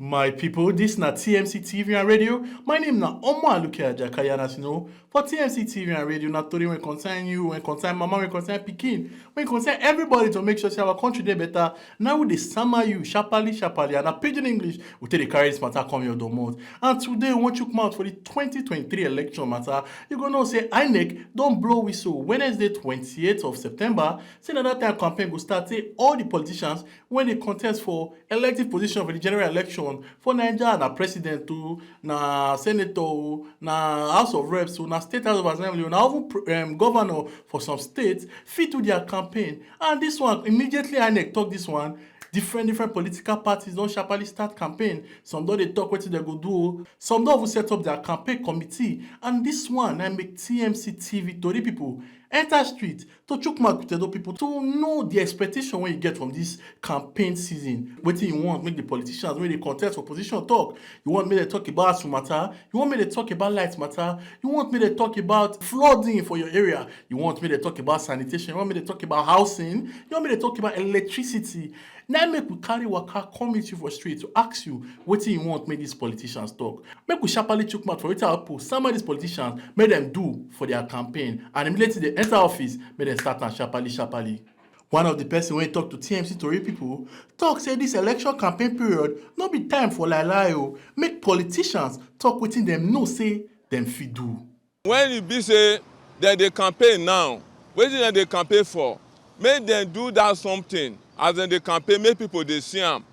My people, this na TMC TV and radio. My name na Omo Aluke Ajakaya, as you know. For TMC TV and radio, na tori when concern you, when concern mama, when concern pikin, when concern everybody to make sure say our country dey better. Now we dey sama you, sharply, and na pidgin English, we take the carry this matter come your domot. And today, we wan chook mouth for the 2023 election matter. You go know say INEC don blow whistle Wednesday 28th of September. Say na that time campaign go start. Say all the politicians when they contest for elective position for the general election for Naija, na president o, na senator o, na house of reps o, na state house of assembly o, na even governor for some states fit do their campaign. And this one immediately INEC talk this one. Different political parties don sharply start campaign. Some don dey talk wetin dem go do o. Some don even set up their campaign committee. And this one na make TMC TV tori people enter street to chook mouth with Edo people to know the expectation wey you get from this campaign season. Wetin you want make the politicians wey dey contest for position talk. You want make dem talk about ASUU matter. You want make dem talk about light matter. You want make dem talk about flooding for your area. You want make dem talk about sanitation. You want make dem talk about housing. You want make dem talk about electricity. Now make we carry waka come meet you for street to ask you wetin you want make these politicians talk. Make we sharply chook mouth for wetin our people, some of these politicians make them do for their campaign, and immediately they enter office make them start am sharply. One of the person wey talk to TMC tori people talk say this election campaign period no be time for lie o. Make politicians talk wetin dem know say dem fit do. When e be say dem dey campaign now, wetin dem dey campaign for? Make dem do that something as dem dey campaign, make people dey see am.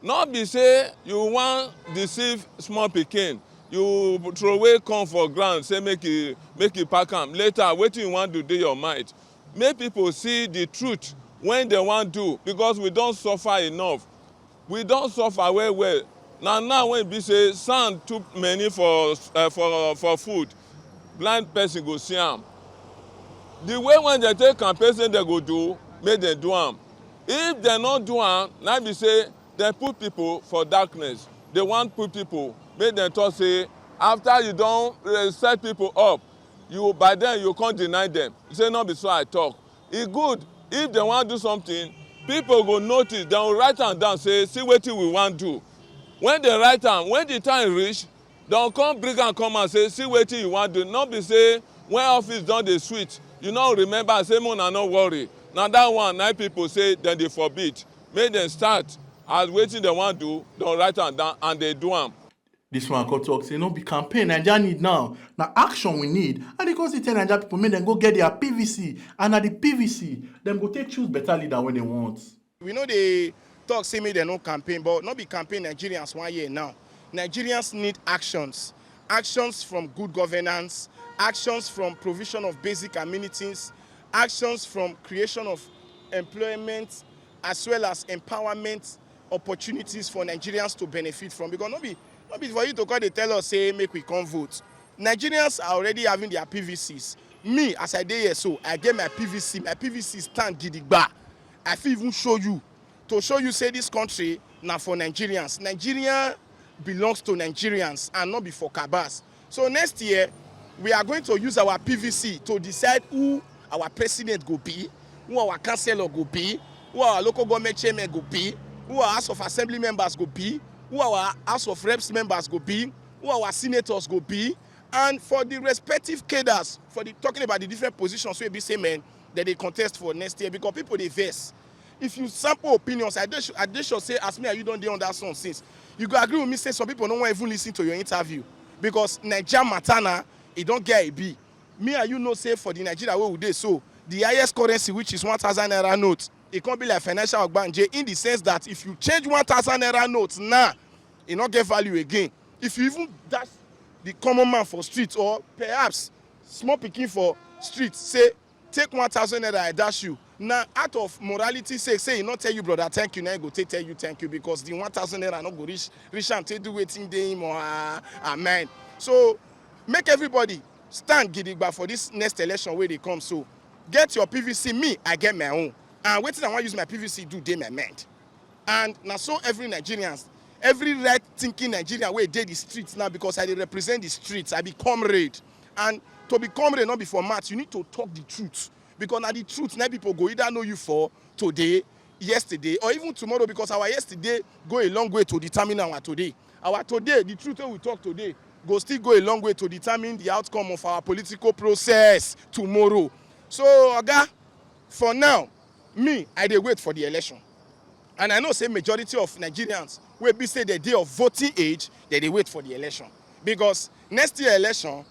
No be say you wan deceive small pikin, you throw away corn for ground say make e pack am. Later wetin you wan do dey your mind. Make people see the truth when dem wan do, because we don suffer enough. We don suffer well. Now when e be say sand too many for food, blind person go see am. The way when dem take campaign say dem go do, make dem do am. If dem no do am, na be say dem put people for darkness. They wan put people make dem talk say after you don set people up, you by then you come deny them. Say no be so I talk. E good if dem wan do something, people go notice, dem go write am down say see wetin we wan do. When dem write am, when the time reach, dem come bring am come out say see wetin you wan do. No be say when office don dey sweet, you no remember say make una no worry. Na that one na people say dem dey forbid. Make dem start as wetin dem wan do, dem write am down and dey do am. This one come talk say no be campaign Naija need now, na action we need. And they come still tell Naija people make dem go get their PVC, and na the PVC dem go take choose better leader when they want. We know they talk say make dem no campaign, but no be campaign Nigerians 1 year now. Nigerians need actions. Actions from good governance, actions from provision of basic amenities, actions from creation of employment, as well as empowerment opportunities for Nigerians to benefit from. Because no be for you to come dey tell us say make we come vote. Nigerians are already having their PVCs. Me, as I dey here, so I get my PVC. My PVC stand gidigba. I fit even show you say this country na for Nigerians. Nigeria belongs to Nigerians and not be for Cabals. So next year we are going to use our PVC to decide who our president go be, who our councillor go be, who our local government chairman go be, who our House of Assembly members go be, who our House of Reps members go be, who our senators go be, and for the respective cadres, talking about the different positions wey be say men that they contest for next year, because people dey vex. If you sample opinions, I dey sure say as me and you don dey on that song since, you go agree with me say some people no wan even listen to your interview, because Naija matter na e don get a be. Me and you know say for the Nigeria wey we dey so, the highest currency, which is 1,000 naira note, it can't be like financial ogbanje, in the sense that if you change 1,000 naira note now, it not get value again. If you even dash the common man for street, or perhaps small pikin for street, say take 1,000 naira, I dash you. Now out of morality say he not tell you brother thank you, now he go tell you thank you, because the 1,000 naira not go reach am take do wetin dey him or her mind. So make everybody stand gidigba for this next election where they come. So get your PVC. Me, I get my own, and wetin I want use my PVC do dey my mind. And now so every Nigerians, every right thinking Nigerian wey dey the streets now, because I dey represent the streets, I be comrade. And to be comrade not be for math, you need to talk the truth, because now the truth now people go either know you for today, yesterday or even tomorrow, because our yesterday go a long way to determine our today. Our today, the truth wey we talk today, go still go a long way to determine the outcome of our political process tomorrow. So oga, for now, me, I dey wait for the election. And I know say majority of Nigerians wey be say the day of voting age, they wait for the election. Because next year election,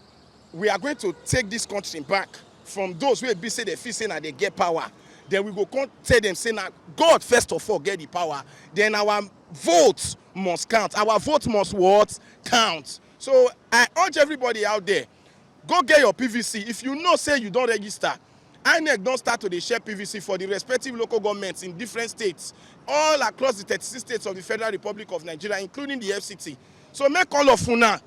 we are going to take this country back from those wey be say they feel say na they get power. Then we go come tell them say na God first of all get the power. Then our vote must count. Our vote must what? Count. So I urge everybody out there, go get your PVC. If you know say you don't register, INEC don start to dey share PVC for the respective local governments in different states, all across the 36 states of the Federal Republic of Nigeria, including the FCT. So make all of una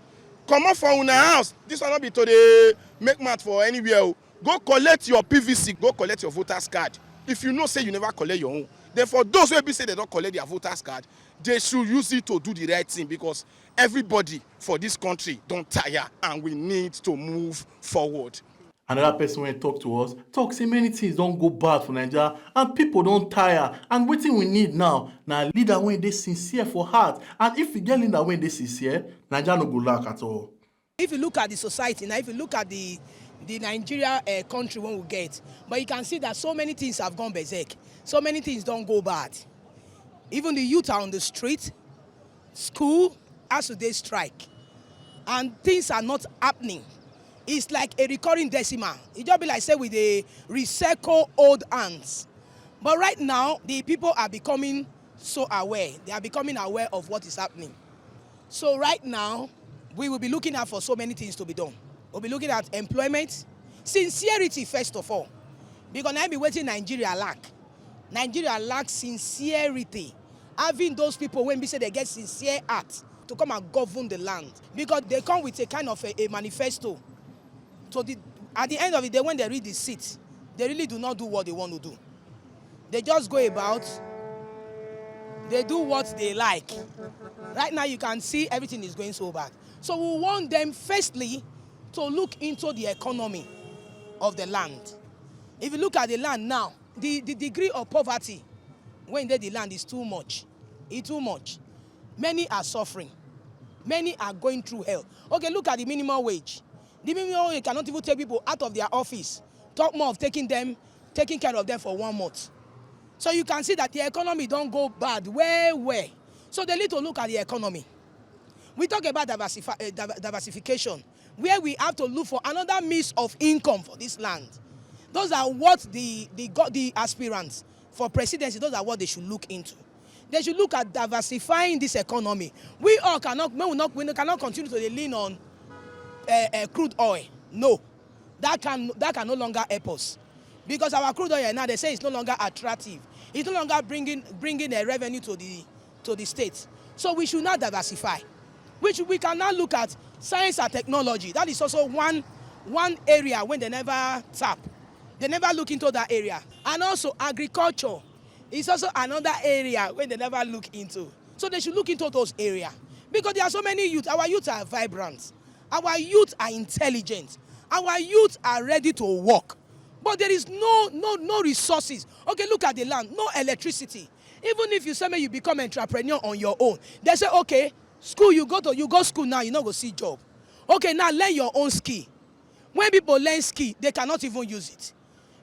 comot for una house. This one no be to dey make mouth for anywhere o. Go collect your PVC, go collect your voters card. If you know say you never collect your own, then for those wey be say they don collect their voters card, they should use it to do the right thing, because everybody for this country don tire and we need to move forward. Another person wey talk to us talk say many things don go bad for Naija and people don tire, and wetin we need now na leader wey dey sincere for heart, and if we get leader wey dey sincere, Naija no go lack at all. If you look at the society now, if you look at the Nigeria country when we get, but you can see that so many things have gone berserk, so many things don't go bad. Even the youth are on the street, school has today strike, and things are not happening. It's like a recurring decimal. It just be like say with the recycle old ants. But right now, the people are becoming so aware. They are becoming aware of what is happening. So right now, we will be looking out for so many things to be done. We'll be looking at employment, sincerity first of all. Because now be waiting Nigeria lack. Nigeria lacks sincerity. Having those people when we say they get sincere heart to come and govern the land. Because they come with a kind of a manifesto. So at the end of the day, when they read the seat, they really do not do what they want to do. They just go about, they do what they like. Right now you can see everything is going so bad. So we want them firstly to look into the economy of the land. If you look at the land now, the degree of poverty when the land is too much. It's too much. Many are suffering. Many are going through hell. Okay, look at the minimum wage. The minimum wage cannot even take people out of their office. Talk more of taking care of them for 1 month. So you can see that the economy don't go bad, where. So they need to look at the economy. We talk about diversification, where we have to look for another means of income for this land. Those are what the aspirants for presidency, those are what they should look into. They should look at diversifying this economy. We cannot continue to lean on crude oil. No, that can no longer help us, because our crude oil now, they say it's no longer attractive. It's no longer bringing a revenue to the state. So we should not diversify. We can now look at science and technology. That is also one area when they never tap. They never look into that area. And also agriculture is also another area when they never look into. So they should look into those areas. Because there are so many youth. Our youth are vibrant. Our youth are intelligent. Our youth are ready to work. But there is no resources. Okay, look at the land. No electricity. Even if you say you become entrepreneur on your own, they say, okay, school, you go school now, you not go see job. Okay, now learn your own skill. When people learn skill, they cannot even use it.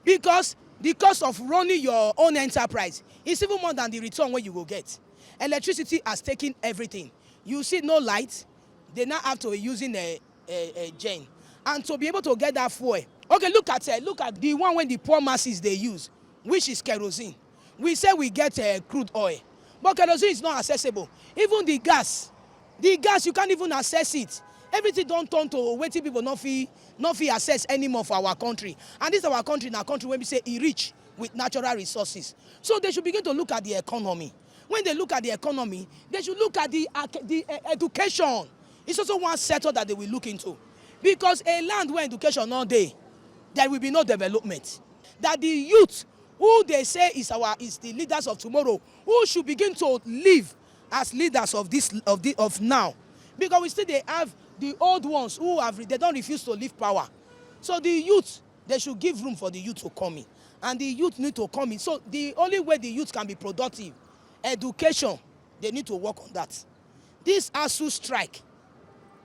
Because the cost of running your own enterprise is even more than the return when you will get. Electricity has taken everything. You see no light, they now have to be using a gen. And to be able to get that fuel. Okay, look at the one when the poor masses they use, which is kerosene. We say we get crude oil, but kerosene is not accessible. Even the gas you can't even access it. Everything don't turn to waiting people not fee access anymore for our country. And this is our country, now country when we say it rich with natural resources. So they should begin to look at the economy. When they look at the economy, they should look at the education. It's also one sector that they will look into. Because a land where education all day, there will be no development. That the youth, who they say is the leaders of tomorrow, who should begin to live as leaders of now. Because we still they have the old ones who they don't refuse to leave power. So the youth, they should give room for the youth to come in and the youth need to come in. So the only way the youth can be productive, education, they need to work on that. This ASU strike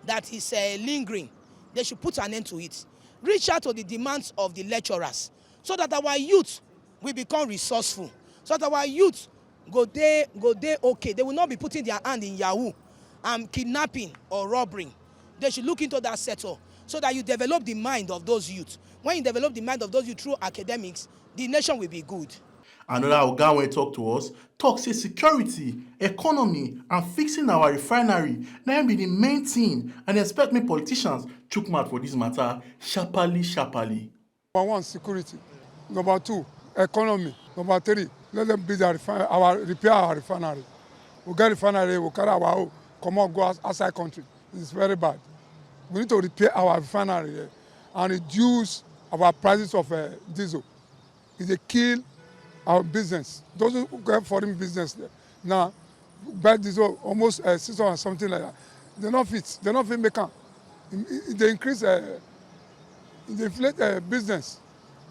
that is lingering, they should put an end to it. Reach out to the demands of the lecturers so that our youth will become resourceful, so that our youth go there okay. They will not be putting their hand in Yahoo and kidnapping or robbery. They should look into that sector so that you develop the mind of those youth. When you develop the mind of those youth through academics, the nation will be good. Another oga wey talk to us talk say security, economy and fixing our refinery na im be the main thing, and expect make politicians chook mouth for this matter sharparly. Number one, security. Number two, economy. Number three, let them build repair our refinery. We get refinery, we carry our own, come on, go outside country. It's very bad. We need to repair our refinery and reduce our prices of diesel. It's a kill our business. Those who get foreign business now buy diesel almost 600 or something like that. They're not fit make am. They increase, they inflate business.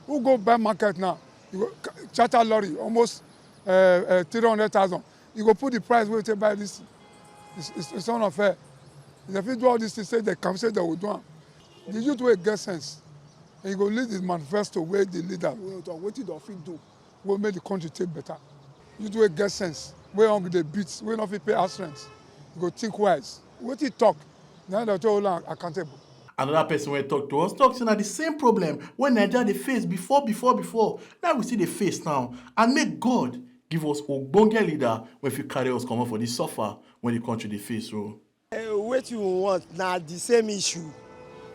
Who go buy market now? You go charter lorry almost 300,000. You go put the price where you buy this. It's unfair. If you do all this, they say they can say they will do them. The youth will get sense. And you go lead the manifesto where the leader what did the do will make the country take better. Youth will get sense. Where hungry they beat, where not pay our strength. You go think wise. What you talk, now they're all accountable. Another person wey talk to us talk say na the same problem wey Nigeria dey face before. Now we see the face now, and make God give us ogbonge leader wey fit carry us comot for this suffer when the country dey face. So wetin we want na the same issue.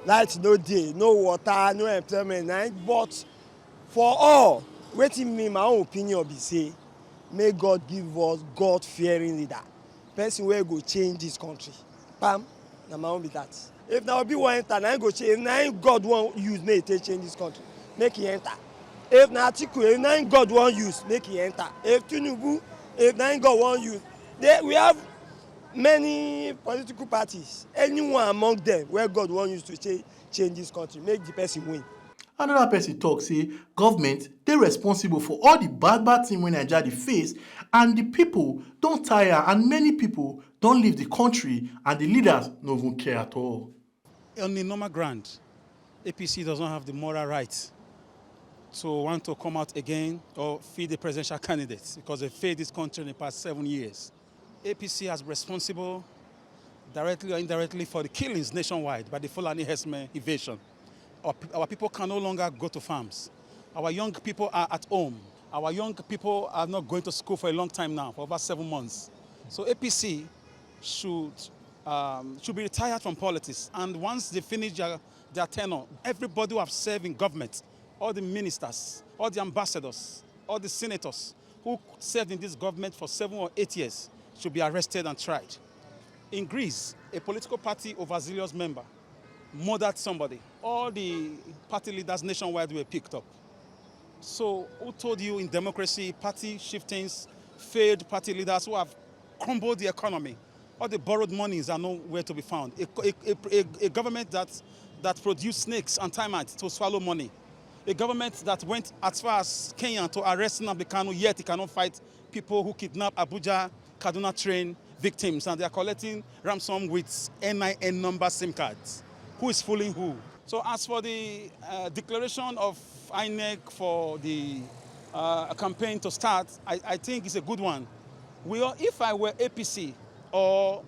Light no dey, no water, no employment, but for all, wetin me my own opinion be say, may God give us God-fearing leader, person wey go change this country. Pam, na my own be that. If na Obi wan enter, na him go change. If na him God wan use, make he take change this country, make he enter. If na Atiku, if na him God wan use, make he enter. If Tinubu, if na him God wan use, we have many political parties. Anyone among them where God wan use to change this country, make the person win. another person talk say government dey responsible for all the bad thing wey Nigeria dey face, and the people don tire, and many people don leave the country, and the leaders no even care at all. On the normal ground, APC does not have the moral right to want to come out again or feed the presidential candidates because they failed this country in the past 7 years. APC has responsible directly or indirectly for the killings nationwide by the Fulani herdsmen invasion. Our people can no longer go to farms. Our young people are at home. Our young people are not going to school for a long time now, for over 7 months. So APC should be retired from politics. And once they finish their tenure, everybody who have served in government, all the ministers, all the ambassadors, all the senators who served in this government for 7 or 8 years should be arrested and tried. In Greece, a political party overzealous member murdered somebody. All the party leaders nationwide were picked up. So who told you in democracy, party shiftings, failed party leaders who have crumbled the economy? All the borrowed monies are nowhere to be found. A government that produced snakes and termites to swallow money. A government that went as far as Kenya to arrest Nnamdi Kanu, yet he cannot fight people who kidnap Abuja, Kaduna train victims, and they are collecting ransom with NIN number SIM cards. Who is fooling who? So as for the declaration of INEC for the campaign to start, I think it's a good one. If I were APC or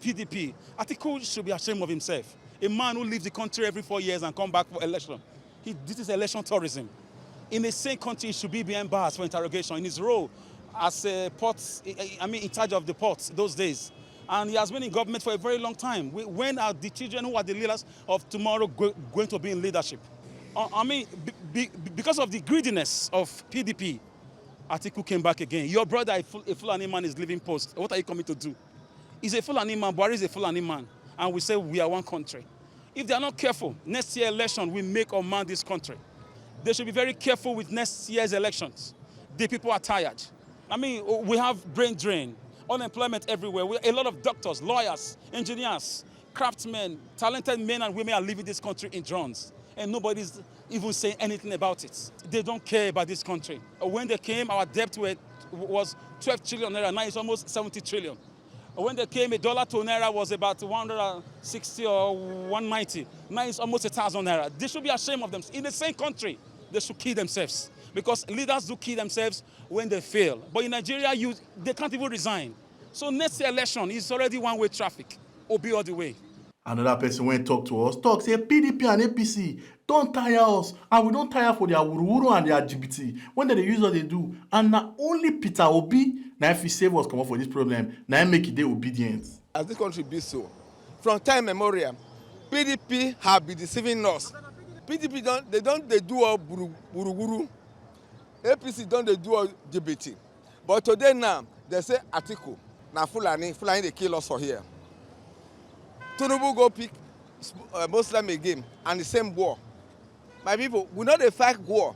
PDP, Atiku should be ashamed of himself. A man who leaves the country every 4 years and come back for election. This is election tourism. In the same country, he should be behind bars for interrogation in his role as a in charge of the ports those days. And he has been in government for a very long time. When are the children who are the leaders of tomorrow going to be in leadership? Because of the greediness of PDP, Atiku came back again. Your brother, a Fulani man, is leaving post. What are you coming to do? He's a Fulani man, Buhari is a Fulani man. And we say we are one country. If they are not careful, next year election will make or man this country. They should be very careful with next year's elections. The people are tired. We have brain drain, unemployment everywhere. A lot of doctors, lawyers, engineers, craftsmen, talented men and women are leaving this country in drones. and nobody's even saying anything about it. They don't care about this country. When they came, our debt was 12 trillion naira, now it's almost 70 trillion. When they came, a dollar to naira was about 160 or 190. Now it's almost 1,000 naira. They should be ashamed of them. In the same country, they should kill themselves. Because leaders do kill themselves when they fail. But in Nigeria, they can't even resign. So next election is already one-way traffic. Obi all the way. Another person went talk to us, talk say PDP and APC don't tire us, and we don't tire for their wuruwuru and their LGBT. When they use what they do, and not only Peter Obi, now if he save us come up for this problem, now make it they obedient. As this country be so, from time memorial, PDP have been deceiving us. PDP they do all wuruwuru. APC they do all LGBT. But today now, they say Atiku, now Fulani they kill us for here. Tinubu go pick Muslim again and the same war. My people, we know they fight war.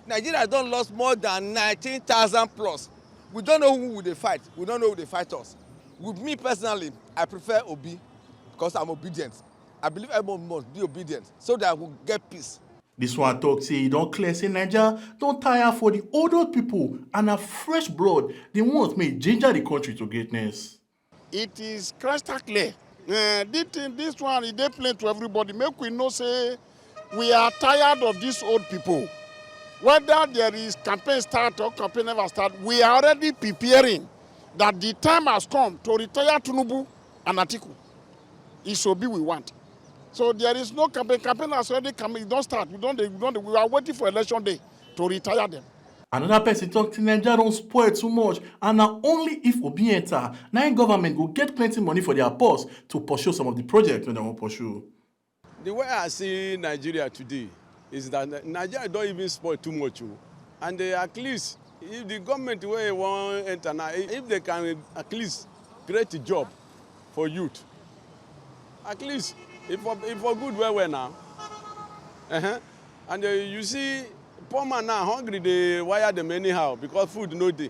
Nigeria don't lost more than 19,000 plus. We don't know who they fight. We don't know who they fight us. With me personally, I prefer Obi because I'm obedient. I believe everyone must be obedient so that we get peace. This one talk say, don't clear say Nigeria don't tire for the older people and a fresh blood. They want may ginger the country to greatness. It is crystal clear. This one is plain to everybody. Make we know say we are tired of these old people. Whether there is campaign start or campaign never start, we are already preparing that the time has come to retire Tinubu and Atiku. It should be we want. So there is no campaign. Campaign has already come. It don't start. We are waiting for election day to retire them. Another person talk to Nigeria don't spoil too much, and now only if Obi enter, now government will get plenty money for their purse to pursue some of the projects when they want to pursue. The way I see Nigeria today is that Nigeria don't even spoil too much. And at least, if the government way want enter now, if they can at least create a job for youth, at least, if for good well now. And you see, poor man now hungry, they wire them anyhow because food no day.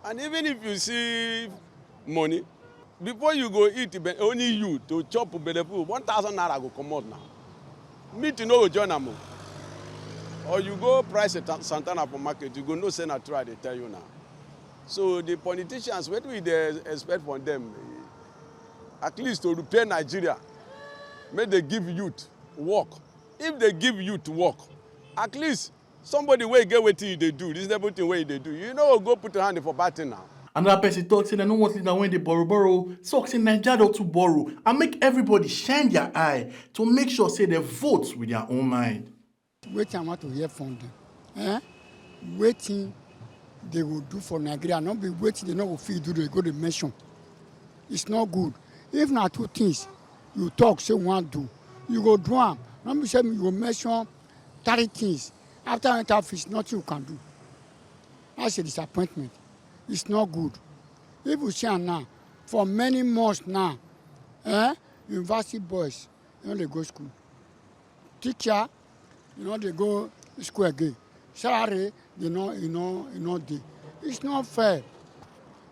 And even if you see money, before you go eat, only you to chop food, 1,000 naira go come out now. Meat you no go join them. Or you go price a Santana for market, you go no send a try, they tell you now. So the politicians, what we expect from them, at least to repair Nigeria, may they give youth work. If they give youth work, at least somebody will get what they do. This is everything way they do. You know, go put your hand for batting now. Another person talks say they don't want leader when they borrow. So say Nigeria don't to borrow and make everybody shine their eye to make sure say they vote with their own mind. Waiting I want to hear from them. Waiting they will do for Nigeria, not be waiting they not go feel do they go to mention. It's not good. If not two things you talk say one do, you go do them. Not be say you go mention 30 things. After enter office, nothing you can do. That's a disappointment. It's not good. If you see now, for many months now, university boys, they go school. Teacher, they go school again. Salary, day. It's not fair.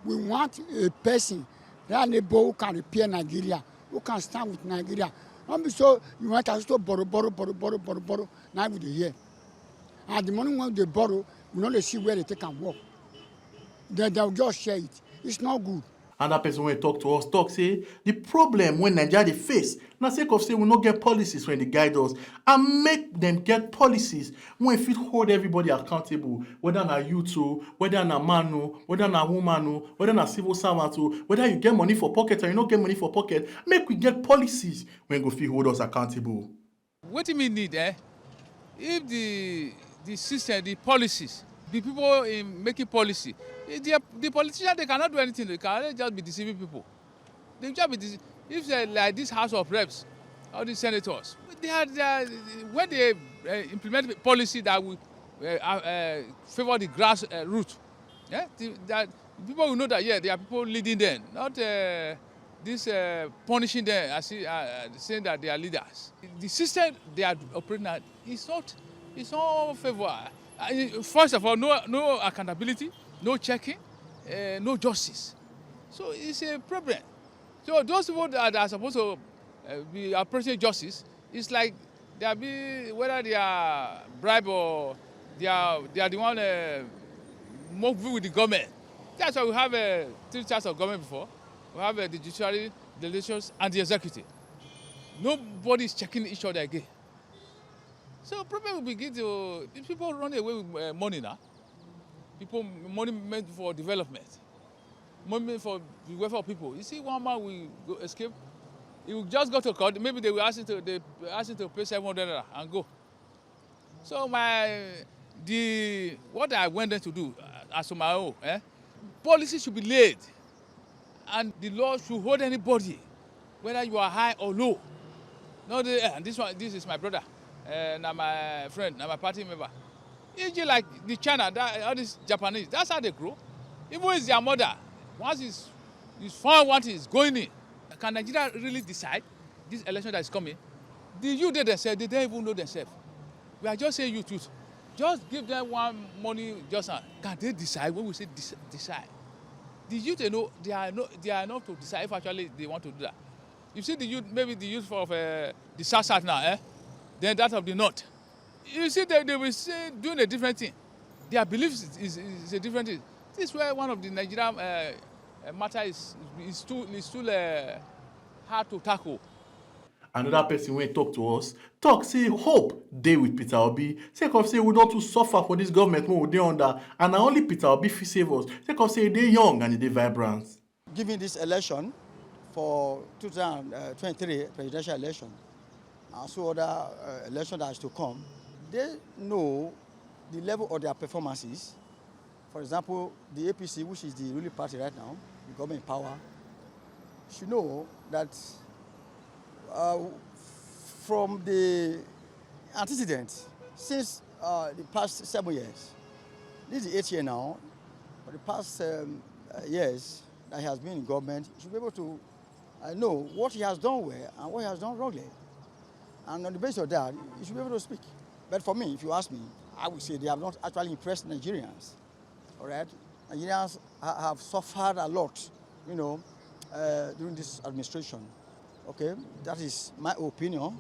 We want a person, that neighbor who can repair Nigeria, who can stand with Nigeria. Not be so you want us to borrow. Now we hear. And the money when they borrow, we know they see where they take and work. They'll just share it. It's not good. Another person when talk to us talk say the problem when Nigeria they face, na sake of say we not get policies when they guide us and make them get policies when fit hold everybody accountable, whether na youth, whether na man, whether na woman, whether na civil servant, whether you get money for pocket or you not get money for pocket, make we get policies when go fit hold us accountable. What do you need, If the system, the policies, the people in making policy, the politicians, they cannot do anything. They can just be deceiving people. They just be if like this House of Reps, or the senators, when they implement a policy that will favor the grassroots, that people will know that they are people leading them, not this punishing them as saying that they are leaders. The system they are operating at is not favor. First of all, no accountability, no checking, no justice. So it's a problem. So those people that are supposed to be approaching justice, it's like There be whether they are bribe or they are the one moving with the government. That's why we have three types of government before. We have the judiciary, the legislature, and the executive. Nobody is checking each other again. So problem will begin to people run away with money now. Money meant for development, money meant for the welfare of people. You see, one man will go escape. He will just go to court. Maybe they will ask him to pay $700 and go. So what I went there to do as to my own, policy should be laid, and the law should hold anybody, whether you are high or low. No, this is my brother, now my friend, now my party member. It's just like the China, all these Japanese. That's how they grow. Even if it's their mother, once it's found what is going in. Can Nigeria really decide this election that is coming? The youth themselves, they don't even know themselves. We are just saying youth. Just give them one money, can they decide? When we say decide, the youth they are enough to decide if actually they want to do that. You see the youth, maybe the youth of the south now, then that of the north. You see they will say doing a different thing. Their beliefs is a different thing. This is where one of the Nigerian matter is too hard to tackle. Another person wey talk to us talk say hope dey with Peter Obi sake of say we don too suffer for this government wey we dey under, and na only Peter Obi fit save us sake of say e dey young and e dey vibrant. Given this election for 2023 presidential election and so other election that is to come, they know the level of their performances. For example, the APC, which is the ruling party right now, the government in power, should know that from the antecedents since the past 7 years, this is the 8th year now, for the past years that he has been in government, he should be able to know what he has done well and what he has done wrongly. And on the basis of that, he should be able to speak. But for me, if you ask me, I would say they have not actually impressed Nigerians. All right? Nigerians have suffered a lot, during this administration. Okay, that is my opinion.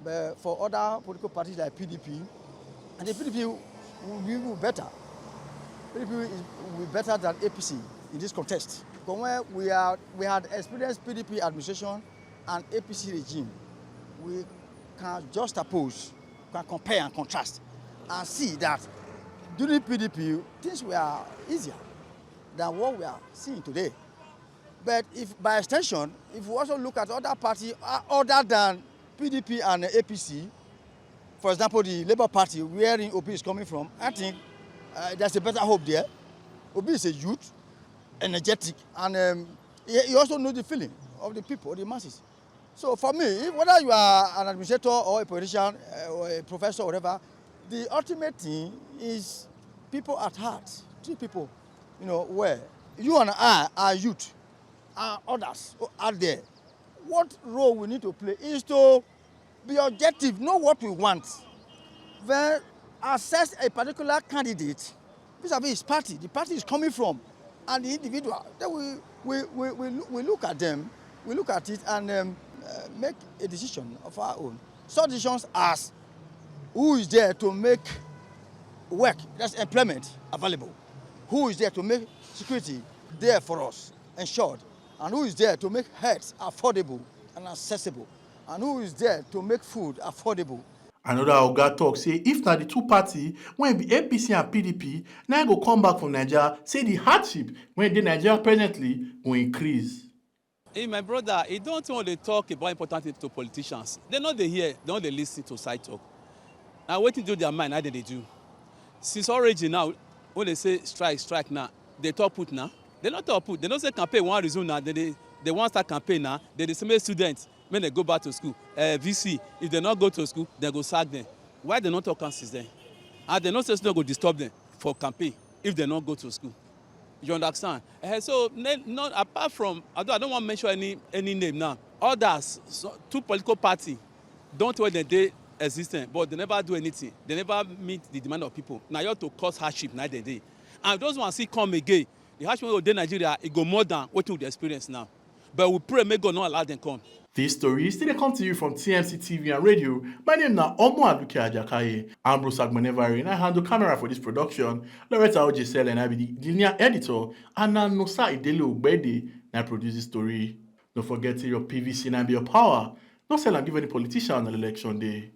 But for other political parties like PDP, and the PDP will be better. PDP will be better than APC in this contest. Because when we had experienced PDP administration and APC regime, we can juxtapose, can compare and contrast, and see that during PDP, things were easier than what we are seeing today. But if by extension, if we also look at other parties other than PDP and APC, for example, the Labour Party, where Obi is coming from, I think there's a better hope there. Obi is a youth, energetic, and he also knows the feeling of the people, the masses. So for me, whether you are an administrator or a politician or a professor or whatever, the ultimate thing is people at heart. Treat people, where you and I are youth, and others out there. What role we need to play is to be objective, know what we want, then assess a particular candidate vis-a-vis his party, the party is coming from, and the individual. Then we look at them, we look at it and make a decision of our own. Such decisions as who is there to make work, that's employment, available. Who is there to make security there for us, ensured. And who is there to make health affordable and accessible. And who is there to make food affordable. Another oga talk say if na the two party wey be APC and PDP na go come back from Nigeria, say the hardship wey dey Nigeria presently go increase. Hey, my brother, you don't want to talk about important things to politicians. They know they hear, they know they listen to side talk. Now waiting to do their mind, how they do. Since already now, when they say strike now, they talk put now. They not talk put. They don't say campaign one resume now. They want start campaign now. They same students when they go back to school. VC, if they not go to school, they go sack them. Why they not talk since then? And they not say students go disturb them for campaign if they not go to school. You understand? So not apart from, I don't want to mention any name now. Others, two political parties, don't know that they existent, but they never do anything. They never meet the demand of people. Now you have to cause hardship night and day. And those ones see come again. The hardship of Nigeria, it go more than what we experience now. But we pray, may God not allow them come. These stories still come to you from TMC TV and radio. My name is Omo Aluke Ajakaye. I'm Bruce Agmanevari and I handle camera for this production. Loretta Ojisel and I be the linear editor. And now Nosa Idele Ogbede and I produce this story. Don't forget to your PVC and be your power. Don't sell and give any politician on election day.